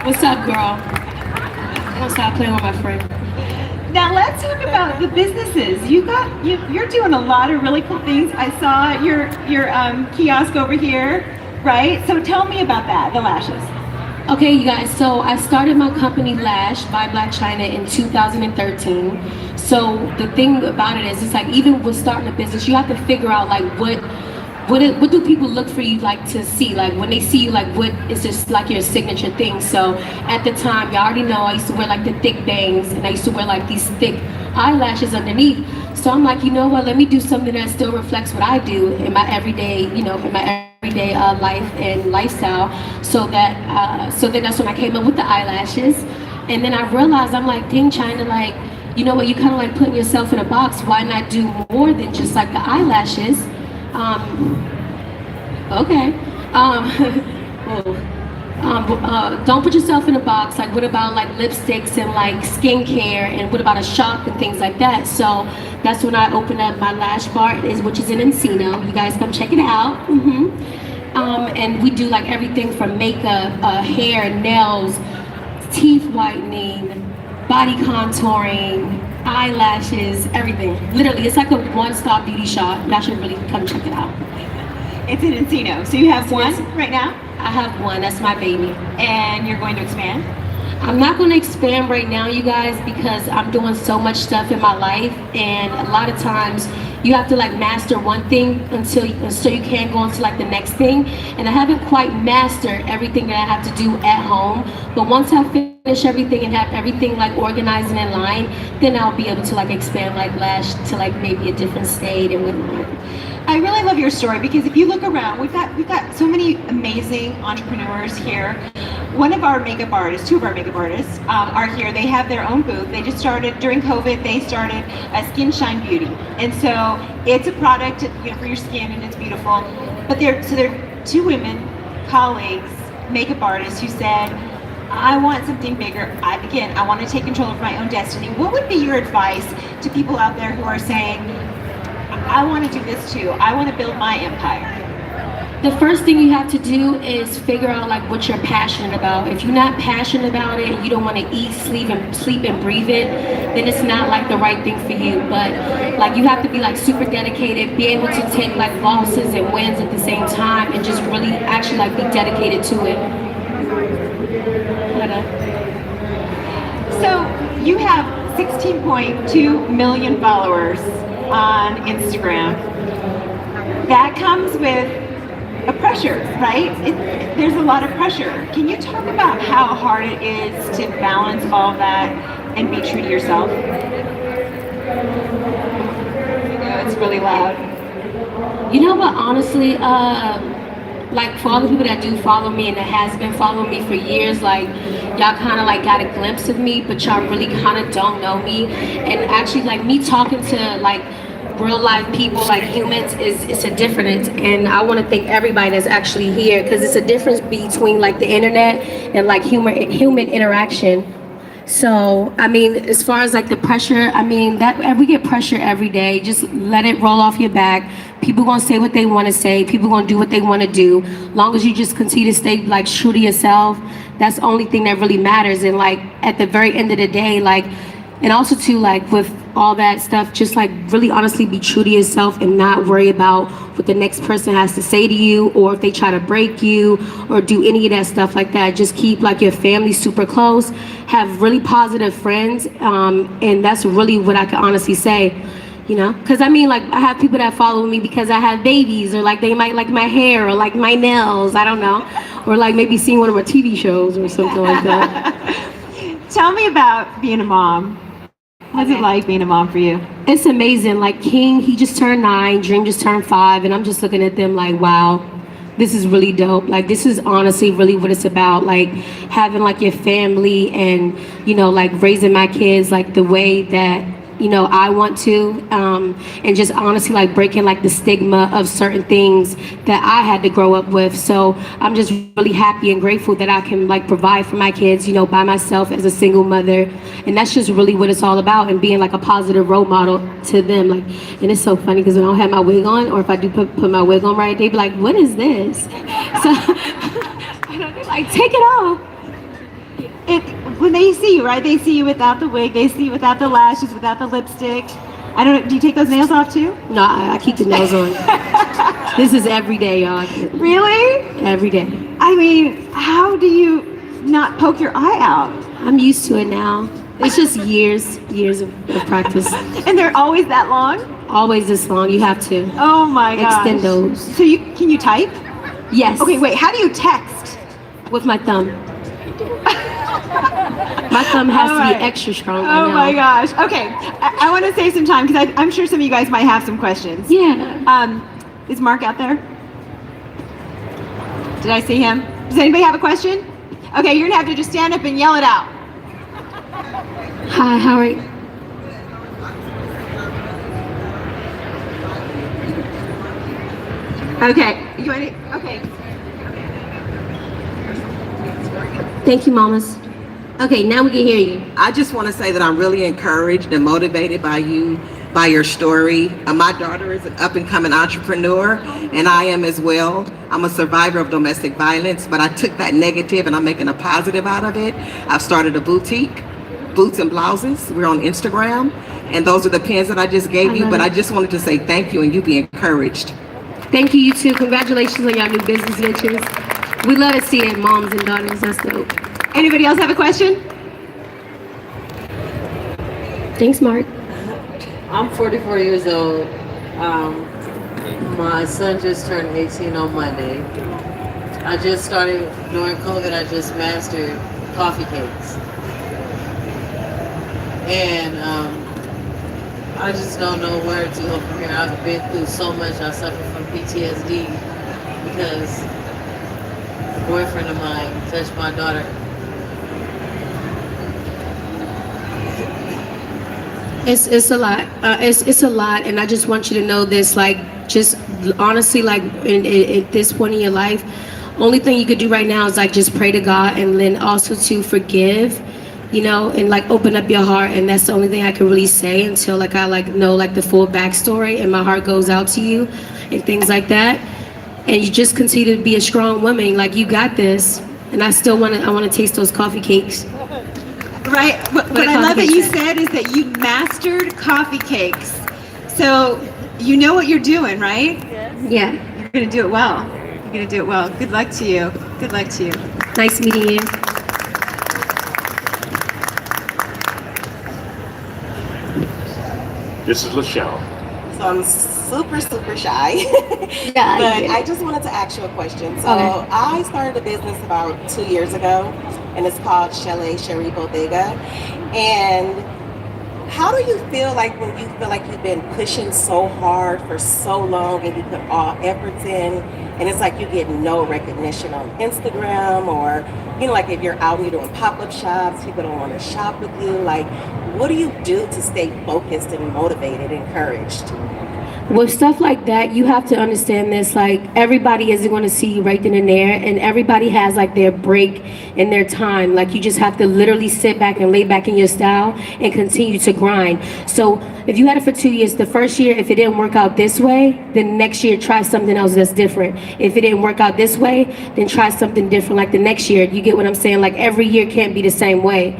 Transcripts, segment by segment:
What's up, girl? I'm gonna stop playing with my friend. Now let's talk about the businesses. You're doing a lot of really cool things. I saw your kiosk over here, right? So tell me about that, the lashes. Okay, you guys, so I started my company Lash by Black Chyna in 2013. So the thing about it is, it's like even with starting a business, you have to figure out like what do people look for you like to see? Like when they see you, like what is just like your signature thing? So at the time, you already know I used to wear like the thick bangs and I used to wear like these thick eyelashes underneath. So I'm like, you know what? Let me do something that still reflects what I do in my everyday, in my everyday life and lifestyle. So then that's when I came up with the eyelashes, and then I realized I'm like, dang, China, like, you know what? You kind of like putting yourself in a box. Why not do more than just like the eyelashes? Okay. Whoa. Don't put yourself in a box. Like, what about like lipsticks and like skincare, and what about a shop and things like that? So that's when I opened up my lash bar, which is in Encino. You guys come check it out. And we do like everything from makeup, hair, nails, teeth whitening, body contouring, eyelashes, everything. Literally, it's like a one-stop beauty shop. Y'all should really come check it out. It's in Encino. So you have one right now, I have one. That's my baby. and you're going to expand. I'm not going to expand right now, you guys, because I'm doing so much stuff in my life, and a lot of times you have to like master one thing until you can go on to like the next thing. And I haven't quite mastered everything that I have to do at home. But once I finish everything and have everything like organized and in line, then I'll be able to like expand like Lash to like maybe a different state and whatnot. I really love your story because if you look around, we've got so many amazing entrepreneurs here. One of our makeup artists, two of our makeup artists are here. They have their own booth. They just started during COVID. They started Skin Shine Beauty, and so it's a product for your skin, and it's beautiful. But they're two women, colleagues, makeup artists who said, I want something bigger. I want to take control of my own destiny. What would be your advice to people out there who are saying, I want to do this too. I want to build my empire. The first thing you have to do is figure out like what you're passionate about. If you're not passionate about it, you don't want to eat, sleep and breathe it, then it's not like the right thing for you. But like you have to be like super dedicated, be able to take like losses and wins at the same time, and just really actually like be dedicated to it. So you have 16.2 million followers on Instagram. That comes with a pressure, right? There's a lot of pressure. Can you talk about how hard it is to balance all that and be true to yourself? It's really loud. You know what, honestly, like for all the people that do follow me and that has been following me for years, like y'all kind of like got a glimpse of me, but y'all really kind of don't know me. And actually like me talking to like real life people, like humans, it's a difference. And I want to thank everybody that's actually here, because it's a difference between like the internet and like human interaction. So I mean, as far as like the pressure, I mean that we get pressure every day. Just let it roll off your back. People gonna say what they want to say. People gonna do what they want to do. Long as you just continue to stay like true to yourself, that's the only thing that really matters. And like at the very end of the day, like, and also too, like with all that stuff, just like really honestly be true to yourself and not worry about what the next person has to say to you, or if they try to break you or do any of that stuff like that. Just keep like your family super close, have really positive friends, and that's really what I can honestly say. Because I mean, like I have people that follow me because I have babies, or like they might like my hair or like my nails, I don't know, or like maybe seeing one of my TV shows or something like that. Tell me about being a mom. What's it like being a mom for you? It's amazing. Like King, he just turned 9, Dream just turned 5, and I'm just looking at them like, wow, this is really dope. Like this is honestly really what it's about. Like having like your family and like raising my kids like the way that I want to, and just honestly like breaking like the stigma of certain things that I had to grow up with. So I'm just really happy and grateful that I can like provide for my kids, by myself as a single mother. And that's just really what it's all about, and being like a positive role model to them. Like, and it's so funny because when I don't have my wig on, or if I do put my wig on right, they be like, what is this? So I don't know, like, take it off. when they see you, right? They see you without the wig, they see you without the lashes, without the lipstick. I don't know, do you take those nails off too? No, I keep the nails on. This is every day, y'all. Really? Every day. I mean, how do you not poke your eye out? I'm used to it now. It's just years of practice. And they're always that long? Always this long. You have to Oh my gosh. extend those. So can you type? Yes. Okay, wait, how do you text? With my thumb. My thumb has All to be right. extra strong. Oh I my know. gosh. Okay, I want to save some time because I'm sure some of you guys might have some questions. Yeah. Is Mark out there? Did I see him? Does anybody have a question? Okay, you're gonna have to just stand up and yell it out. Hi, how are you? Okay. You want it? Okay. Thank you, mamas. Okay, now we can hear you. I just want to say that I'm really encouraged and motivated by you, by your story. My daughter is an up-and-coming entrepreneur, and I am as well. I'm a survivor of domestic violence, but I took that negative and I'm making a positive out of it. I've started a boutique, boots and blouses. We're on Instagram, and those are the pins that I just gave you, but I just wanted to say thank you and you be encouraged. Thank you, you too. Congratulations on your new business ventures. We love to see it, moms and daughters. That's dope. Anybody else have a question? Thanks, Mark. I'm 44 years old. My son just turned 18 on Monday. I just started, during COVID, I just mastered coffee cakes. And I just don't know where to go from here. I've been through so much. I suffer from PTSD because a boyfriend of mine touched my daughter. It's a lot. It's a lot, and I just want you to know this. Like, just honestly, like at this point in your life, only thing you could do right now is like just pray to God, and then also to forgive, you know, and like open up your heart. And that's the only thing I can really say until like I like know like the full backstory, and my heart goes out to you, and things like that. And you just continue to be a strong woman. Like, you got this. And I still want to taste those coffee cakes. Right. What I love that you said is that you mastered coffee cakes. So you know what you're doing, right? Yeah. You're going to do it well. You're going to do it well. Good luck to you. Good luck to you. Nice meeting you. This is Lachelle. So I'm super shy, Yeah. but I just wanted to ask you a question. So Okay. I started a business about 2 years ago, and it's called Chalet Sherry Bodega. And how do you feel like when you feel like you've been pushing so hard for so long and you put all efforts in, and it's like you get no recognition on Instagram, or, you know, like if you're out and you're doing pop-up shops, people don't want to shop with you. Like, what do you do to stay focused and motivated, encouraged? With stuff like that, you have to understand this. Like, everybody isn't going to see you right then and there, and everybody has like their break and their time. Like, you just have to literally sit back and lay back in your style and continue to grind. So if you had it for 2 years, the first year, if it didn't work out this way, then next year try something else that's different. If it didn't work out this way, then try something different like the next year. You get what I'm saying? Like, every year can't be the same way.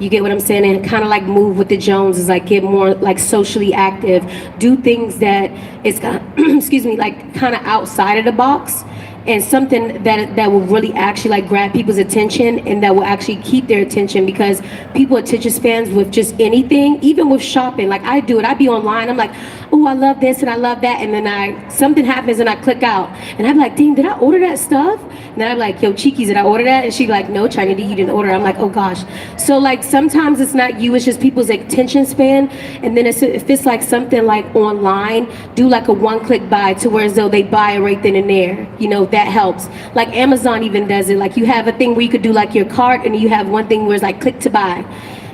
You get what I'm saying? And kind of like move with the Joneses, like get more like socially active, do things that is excuse me, like kind of outside of the box, and something that will really actually like grab people's attention, and that will actually keep their attention, because people attention spans with just anything, even with shopping. Like, I do it. I be online, I'm like, oh, I love this and I love that, and then something happens and I click out, and I'm like, dang, did I order that stuff? And then I'm like, yo, Cheekies, did I order that? And she like, no, Chyna, you didn't order. I'm like, oh gosh. So like, sometimes it's not you, it's just people's attention span. And then if it's like something like online, do like a one-click buy, to where as though they buy it right then and there. You know, that helps. Like Amazon even does it. Like, you have a thing where you could do like your cart, and you have one thing where it's like click to buy.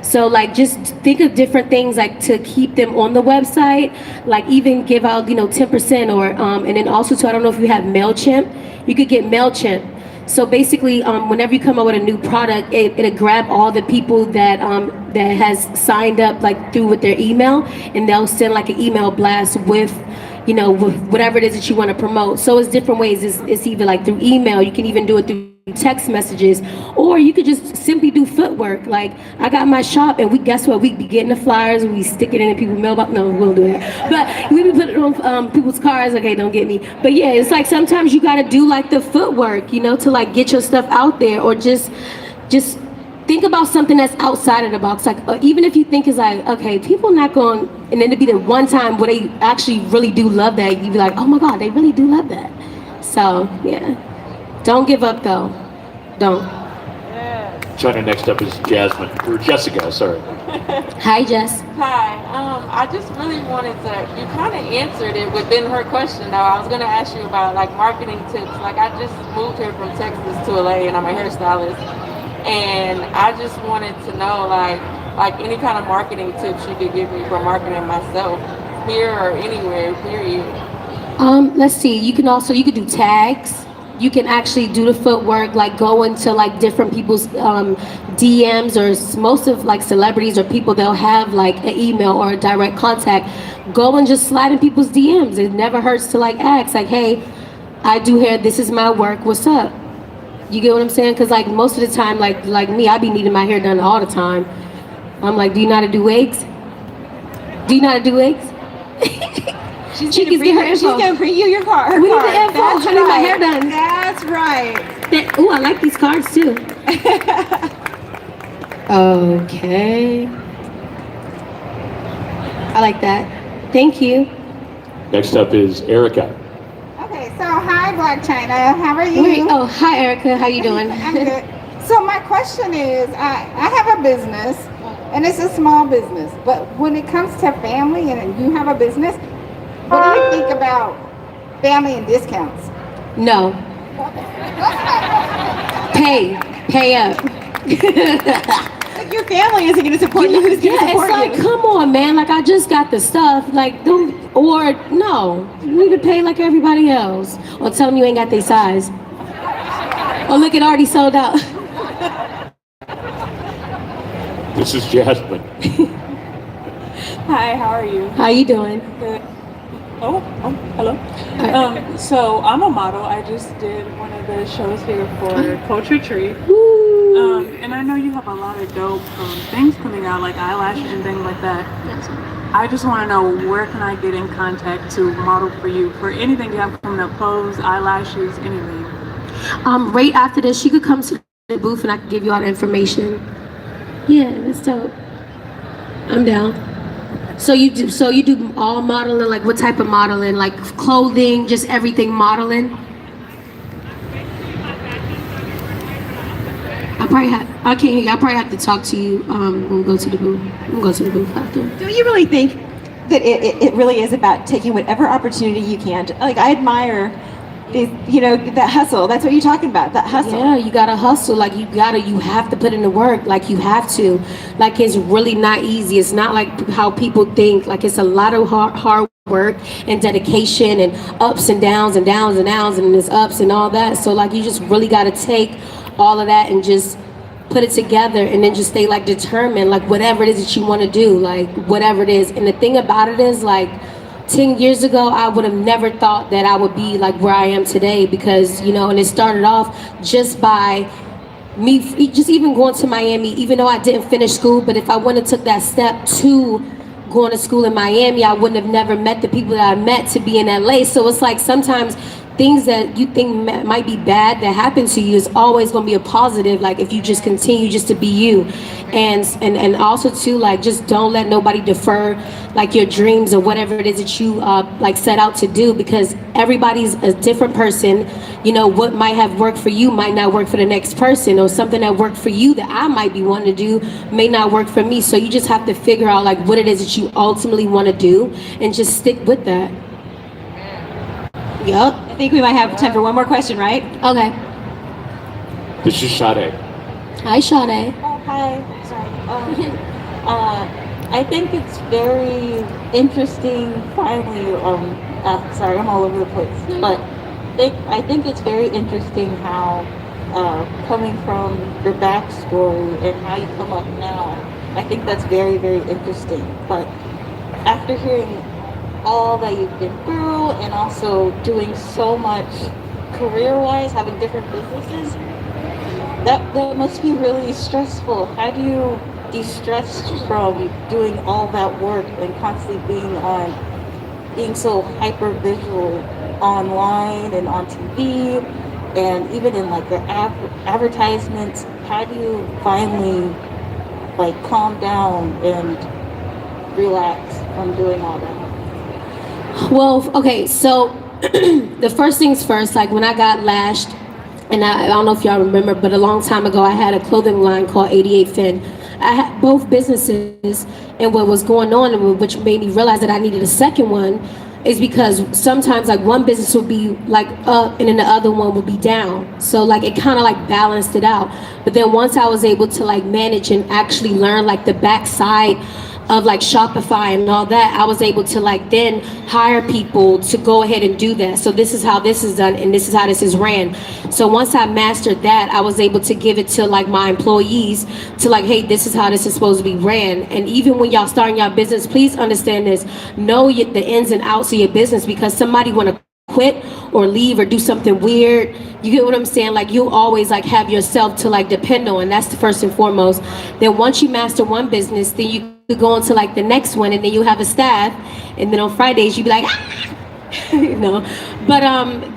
So like, just think of different things like to keep them on the website. Like, even give out, you know, 10%, or and then also too, I don't know if you have MailChimp. You could get MailChimp. So basically, whenever you come up with a new product, it'll grab all the people that that has signed up like through with their email, and they'll send like an email blast with, you know, with whatever it is that you want to promote. So it's different ways. It's either like through email. You can even do it through text messages, or you could just simply do footwork. Like I got my shop, and guess what? We be getting the flyers, we stick it in people's mailbox. No, we won't do that. But we be putting it on people's cars. Okay, don't get me. But yeah, it's like sometimes you gotta do like the footwork, to like get your stuff out there, or just think about something that's outside of the box. Like even if you think it's like, okay, people not going, and then to be the one time where they actually really do love that, you be like, oh my God, they really do love that. So yeah, don't give up though. Don't. Chyna, next up is Jasmine, or Jessica, sorry. Hi, Jess. Hi. I just really wanted to. You kind of answered it within her question, though. I was going to ask you about like marketing tips. Like I just moved here from Texas to LA, and I'm a hairstylist, and I just wanted to know like any kind of marketing tips you could give me for marketing myself here or anywhere. Period. Let's see. You could do tags. You can actually do the footwork, like go into like different people's DMs, or most of like celebrities or people, they'll have like an email or a direct contact. Go and just slide in people's DMs. It never hurts to like ask, like, hey, I do hair. This is my work. What's up? You get what I'm saying? Because like most of the time, like me, I be needing my hair done all the time. I'm like, do you know how to do wigs? Do you know how to do wigs? She's gonna bring you your card. We need the info. That's I need my right. hair done. That's right. Oh, I like these cards too. Okay. I like that. Thank you. Next up is Erica. Okay, so hi, Black Chyna. How are you? Wait, oh, hi, Erica. How you doing? I'm good. So my question is, I have a business, and it's a small business. But when it comes to family, and you have a business, what do you think about family and discounts? No. Pay up. Like your family isn't going to support you. Who's going to Yeah, support it's like, you? come on, man. Like, I just got the stuff. Like, don't, or no. You need to pay like everybody else. Or tell them you ain't got their size. Or look, it already sold out. This is Jasmine. Hi, how are you? How you doing? Good. Oh, hello. So I'm a model. I just did one of the shows here for Culture Tree. And I know you have a lot of dope things coming out, like eyelashes and things like that. I just want to know, where can I get in contact to model for you for anything you have coming up, clothes, eyelashes, anything? Right after this, you could come to the booth and I can give you all the information. Yeah, that's dope. I'm down. So you do all modeling, like what type of modeling? Like clothing, just everything modeling? I can't hear you. I probably have to talk to you when we go to the booth. We'll go to the booth after. Do you really think that it really is about taking whatever opportunity you can? Like I admire, that hustle. That's what you're talking about. That hustle. Yeah, you gotta hustle. Like you have to put in the work. Like you have to. Like it's really not easy. It's not like how people think. Like it's a lot of hard work and dedication and ups and downs and downs and downs and there's ups and all that. So like you just really gotta take all of that and just put it together and then just stay like determined. Like whatever it is that you want to do. Like whatever it is. And the thing about it is like 10 years ago, I would have never thought that I would be like where I am today because, and it started off just by me just even going to Miami, even though I didn't finish school, but if I wouldn't have took that step to going to school in Miami, I wouldn't have never met the people that I met to be in LA. So it's like sometimes things that you think might be bad that happen to you is always going to be a positive, like if you just continue just to be you. And also too, like just don't let nobody defer like your dreams or whatever it is that you like set out to do, because everybody's a different person. What might have worked for you might not work for the next person, or something that worked for you that I might be wanting to do may not work for me. So you just have to figure out like what it is that you ultimately want to do and just stick with that. Yup. I think we might have time for one more question, right? Okay. This is Sade. Hi, Sade. Oh, hi. Sorry. I think it's very interesting. Finally, sorry, I'm all over the place. But I think it's very interesting how coming from your backstory and how you come up now. I think that's very, very interesting. But after hearing all that you've been through and also doing so much career-wise, having different businesses, that must be really stressful. How do you de-stress from doing all that work and constantly being so hyper visual online and on TV and even in like the advertisements? How do you finally like calm down and relax from doing all that? Well, okay, so the first things first, like when I got lashed, and I don't know if y'all remember, but a long time ago I had a clothing line called 88 Fin. I had both businesses, and what was going on, which made me realize that I needed a second one, is because sometimes like one business would be like up and then the other one would be down. So like it kind of like balanced it out. But then once I was able to like manage and actually learn like the backside of like Shopify and all that, I was able to like then hire people to go ahead and do that. So this is how this is done and this is how this is ran. So once I mastered that, I was able to give it to like my employees to like, hey, this is how this is supposed to be ran. And even when y'all starting your business, please understand this. Know the ins and outs of your business, because somebody want to quit or leave or do something weird. You get what I'm saying? Like you always like have yourself to like depend on. That's the first and foremost. Then once you master one business, then you go into like the next one, and then you have a staff, and then on Fridays you be like you know. But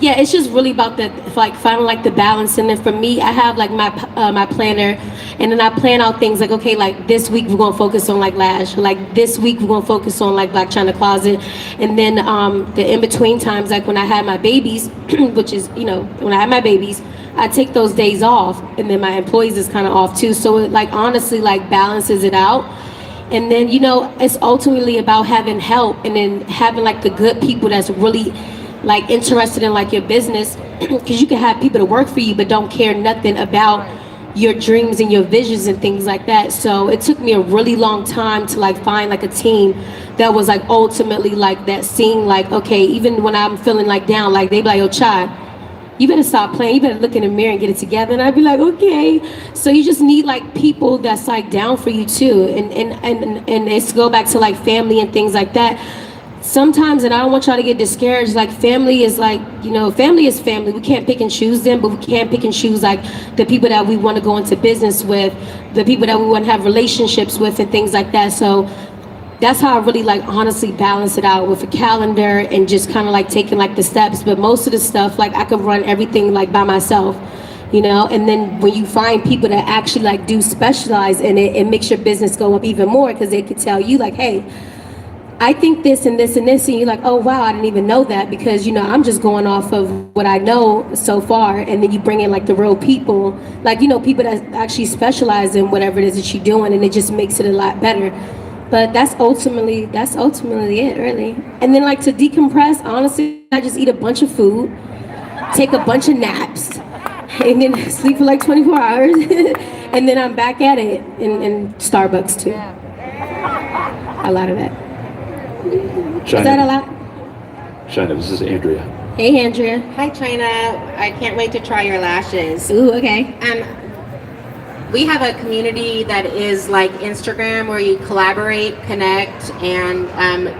yeah, it's just really about the like finding like the balance. And then for me, I have like my planner, and then I plan out things like, okay, like this week we're gonna focus on like lash, like this week we're gonna focus on like Black China Closet. And then the in between times, like when I had my babies, which is, you know, when I had my babies, I take those days off, and then my employees is kind of off too, so it like honestly like balances it out. And then, you know, it's ultimately about having help, and then having like the good people that's really like interested in like your business, because you can have people to work for you but don't care nothing about your dreams and your visions and things like that. So it took me a really long time to like find like a team that was like ultimately like that, seeing like, okay, even when I'm feeling like down, like they be like, yo, Chai, you better stop playing, you better look in the mirror and get it together. And I'd be like, okay. So you just need like people that's like down for you too. And it's go back to like family and things like that. Sometimes, and I don't want y'all to get discouraged, like family is like, you know, family is family. We can't pick and choose them, but we can pick and choose like the people that we want to go into business with, the people that we want to have relationships with and things like that. So that's how I really like honestly balance it out with a calendar and just kind of like taking like the steps. But most of the stuff, like I could run everything like by myself, you know. And then when you find people that actually like do specialize in it, it makes your business go up even more, because they could tell you like, hey, I think this and this and this, and you're like, oh wow, I didn't even know that, because, you know, I'm just going off of what I know so far. And then you bring in like the real people, like, you know, people that actually specialize in whatever it is that you're doing, and it just makes it a lot better. But that's ultimately it, really. And then like to decompress, honestly, I just eat a bunch of food, take a bunch of naps, and then sleep for like 24 hours, and then I'm back at it in Starbucks too. A lot of that. Chyna, Is that a lot? Chyna, this is Andrea. Hey, Andrea. Hi, Chyna. I can't wait to try your lashes. Ooh, okay. We have a community that is like Instagram, where you collaborate, connect, and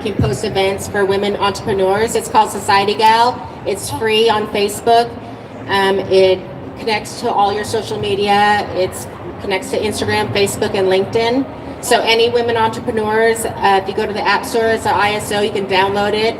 can post events for women entrepreneurs. It's called Society Gal. It's free on Facebook. It connects to all your social media. It connects to Instagram, Facebook, and LinkedIn. So any women entrepreneurs, if you go to the App Store, it's an ISO, you can download it.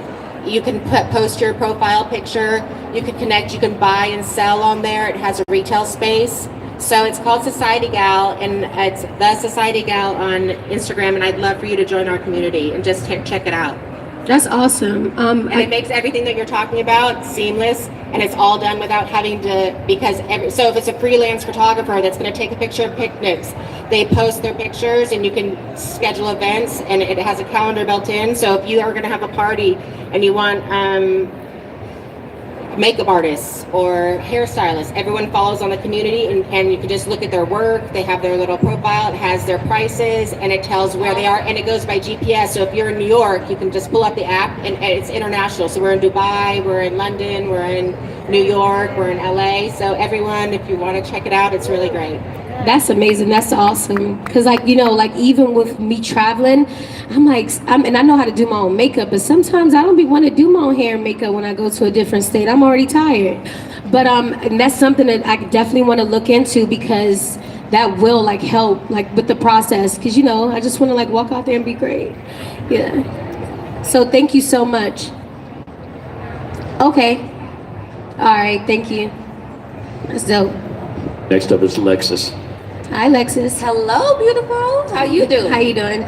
You can post your profile picture. You can connect, you can buy and sell on there. It has a retail space. So it's called Society Gal, and it's the Society Gal on Instagram, and I'd love for you to join our community and just check it out. That's awesome. And it makes everything that you're talking about seamless, and it's all done without having to, because so if it's a freelance photographer that's going to take a picture of picnics, they post their pictures, and you can schedule events, and it has a calendar built in. So if you are going to have a party and you want makeup artists or hairstylists, everyone follows on the community, and you can just look at their work. They have their little profile, it has their prices, and it tells where they are, and it goes by GPS. So if you're in New York, you can just pull up the app, and it's international. So we're in Dubai, we're in London, we're in New York, we're in LA. So everyone, if you want to check it out, it's really great. That's amazing. That's awesome. Cause like like even with me traveling, and I know how to do my own makeup, but sometimes I don't be want to do my own hair and makeup when I go to a different state. I'm already tired. But and that's something that I definitely want to look into because that will like help like with the process. Cause I just want to like walk out there and be great. Yeah. So thank you so much. Okay. All right. Thank you. That's dope. Next up is Lexus. Hi, Lexus. Hello, beautiful. How you doing? How you doing?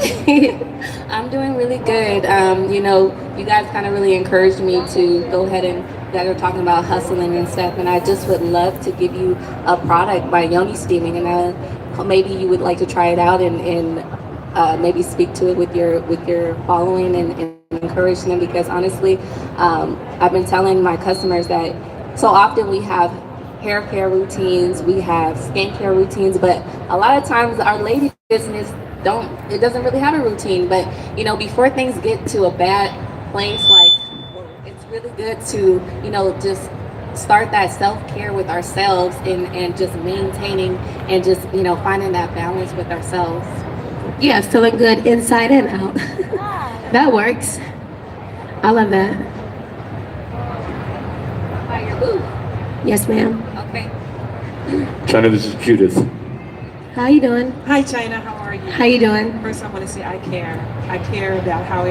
I'm doing really good. You guys kind of really encouraged me to go ahead and you guys are talking about hustling and stuff, and I just would love to give you a product by Yoni Steaming, and maybe you would like to try it out and maybe speak to it with your following and encourage them because honestly, I've been telling my customers that so often we have hair care routines, we have skincare routines, but a lot of times our lady business doesn't really have a routine. But before things get to a bad place, like it's really good to just start that self-care with ourselves and just maintaining and just finding that balance with ourselves. Yeah, feeling good inside and out. That works. I love that. By your booth. Yes, ma'am. Okay. Chyna, this is Judith. How you doing? Hi, Chyna. How are you? How you doing? First, I want to say I care. I care about how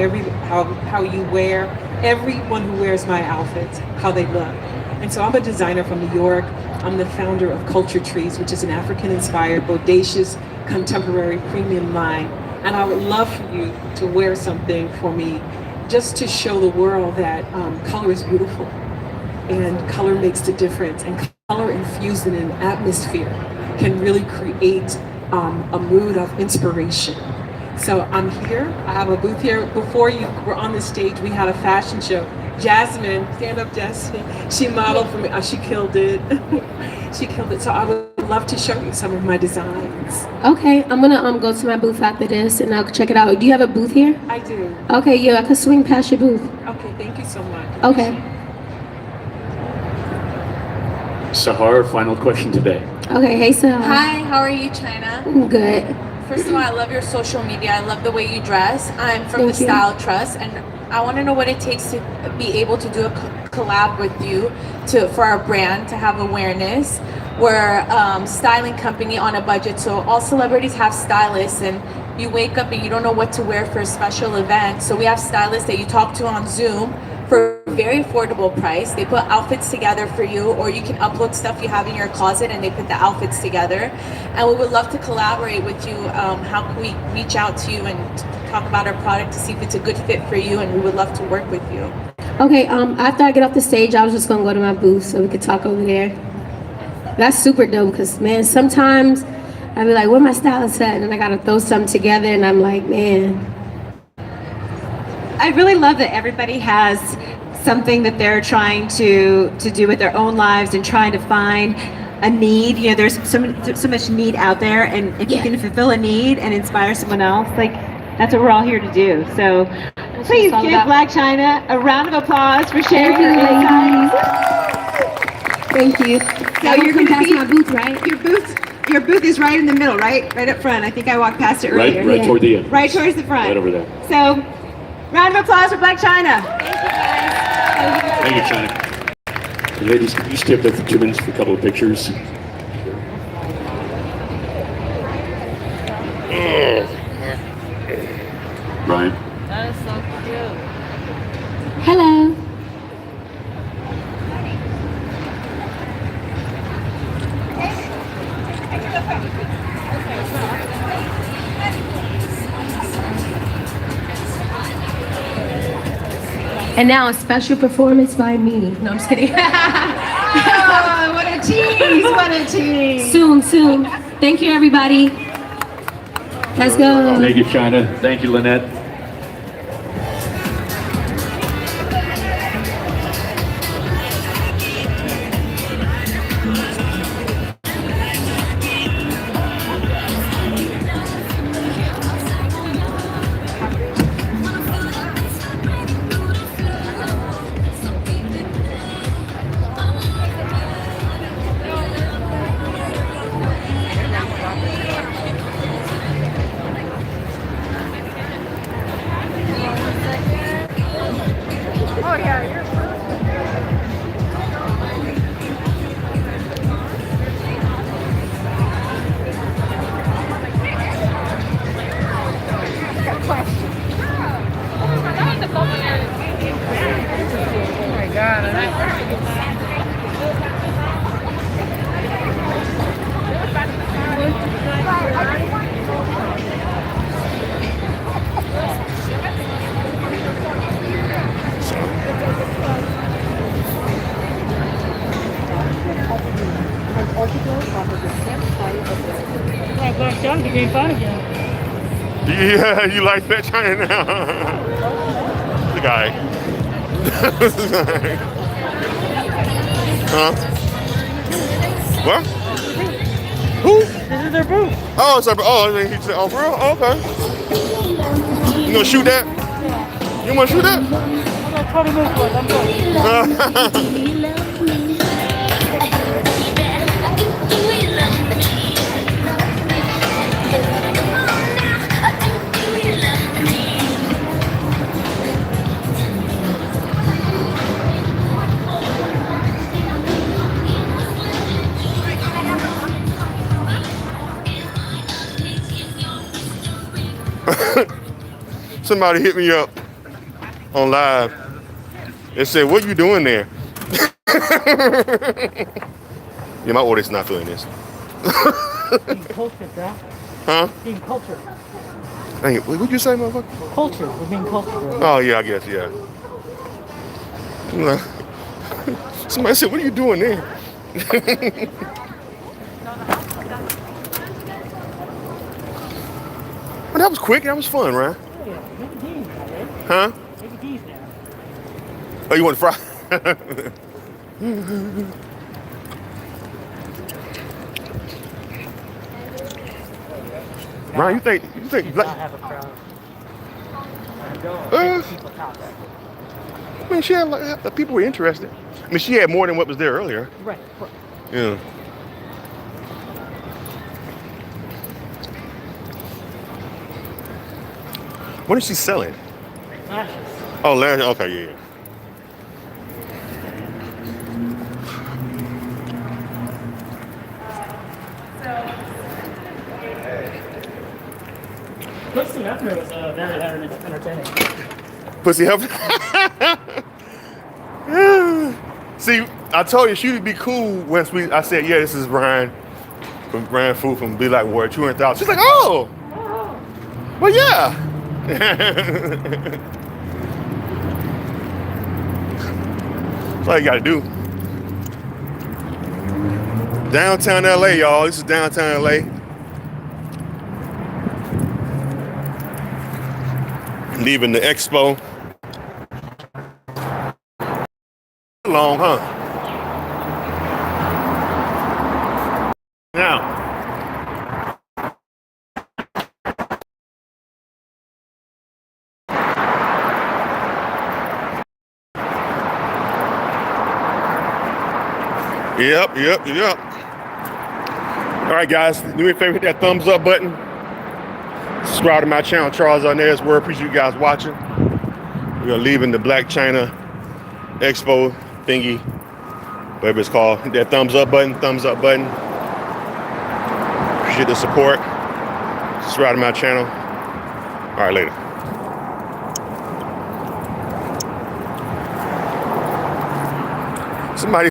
you wear. Everyone who wears my outfits, how they look. And so I'm a designer from New York. I'm the founder of Culture Trees, which is an African-inspired, bodacious, contemporary premium line. And I would love for you to wear something for me, just to show the world that color is beautiful. And color makes the difference, and color infused in an atmosphere can really create a mood of inspiration. So I'm here, I have a booth here. Before you were on the stage, we had a fashion show. Jasmine, stand up Jasmine, she modeled for me, she killed it. She killed it, so I would love to show you some of my designs. Okay, I'm gonna go to my booth after this and I'll check it out. Do you have a booth here? I do. Okay, yeah, I could swing past your booth. Okay, thank you so much. Okay. Sahar, final question today. Okay, hey, Sahar. Hi, how are you, Chyna? I'm good. First of all, I love your social media. I love the way you dress. I'm from the Thank you. Style Trust, and I want to know what it takes to be able to do a collab with you for our brand to have awareness. We're a styling company on a budget, so all celebrities have stylists, and you wake up and you don't know what to wear for a special event. So we have stylists that you talk to on Zoom for a very affordable price. They put outfits together for you, or you can upload stuff you have in your closet and they put the outfits together. And we would love to collaborate with you. How can we reach out to you and talk about our product to see if it's a good fit for you, and we would love to work with you. Okay, after I get off the stage, I was just gonna go to my booth so we could talk over there. That's super dope, because man, sometimes I be like, where my stylist at? And I gotta throw something together and I'm like, man. I really love that everybody has something that they're trying to do with their own lives and trying to find a need. There's so much need out there, and if you can fulfill a need and inspire someone else, like that's what we're all here to do. So please give Black Chyna a round of applause for sharing her insights. Thank you. So you're going to pass my booth, right? Your booth is right in the middle, right up front. I think I walked past it earlier. Right toward the end. Right towards the front. Right over there. So, round of applause for Black Chyna. Thank you, Chyna. Ladies, can you stay up there for 2 minutes for a couple of pictures? Brian. That is so cute. Hello. And now a special performance by me. No, I'm just kidding. Oh, what a tease, what a tease. Soon. Thank you, everybody. Let's go. Thank you, Chyna. Thank you, Lynette. like Black China became fine again. Yeah, you like that China now? The guy. Huh? What? Who? This is their booth. Oh, it's like, oh, he said, oh, for real? Oh, okay. You gonna shoot that? You wanna shoot that? I got 20 minutes left. I'm going. Somebody hit me up on live and said, what you doing there? Yeah, my audience not feeling this. Being cultured, bro. Huh? Being cultured. Hey, what'd you say, motherfucker? Culture. We're being cultured, bro. Oh, yeah, I guess, yeah. Somebody said, what are you doing there? Well, that was quick. That was fun, right? Yeah, make a D's now, right? Huh? Make a D's now. Oh, you want to fry? Ryan, you think Did black? not have a crowd. People top that. I mean, she had the people were interested. I mean, she had more than what was there earlier. Right, of course. Yeah. What is she selling? Lashes. Oh, lashes. Okay, yeah. Pussy Hefner was very entertaining. Pussy help. See, I told you she would be cool once I said, yeah, this is Ryan from Ryan Food from Be Like Warrior 200,000. She's like, oh, well, yeah. That's all you gotta do. Downtown LA, y'all. This is downtown LA. Leaving the expo. Long, huh? Now. Yep. All right, guys, do me a favor, hit that thumbs up button. Subscribe to my channel, Charles Arnaz World. Appreciate you guys watching. We are leaving the Black China Expo thingy, whatever it's called. Hit that thumbs up button. Appreciate the support. Subscribe to my channel. All right, later. Somebody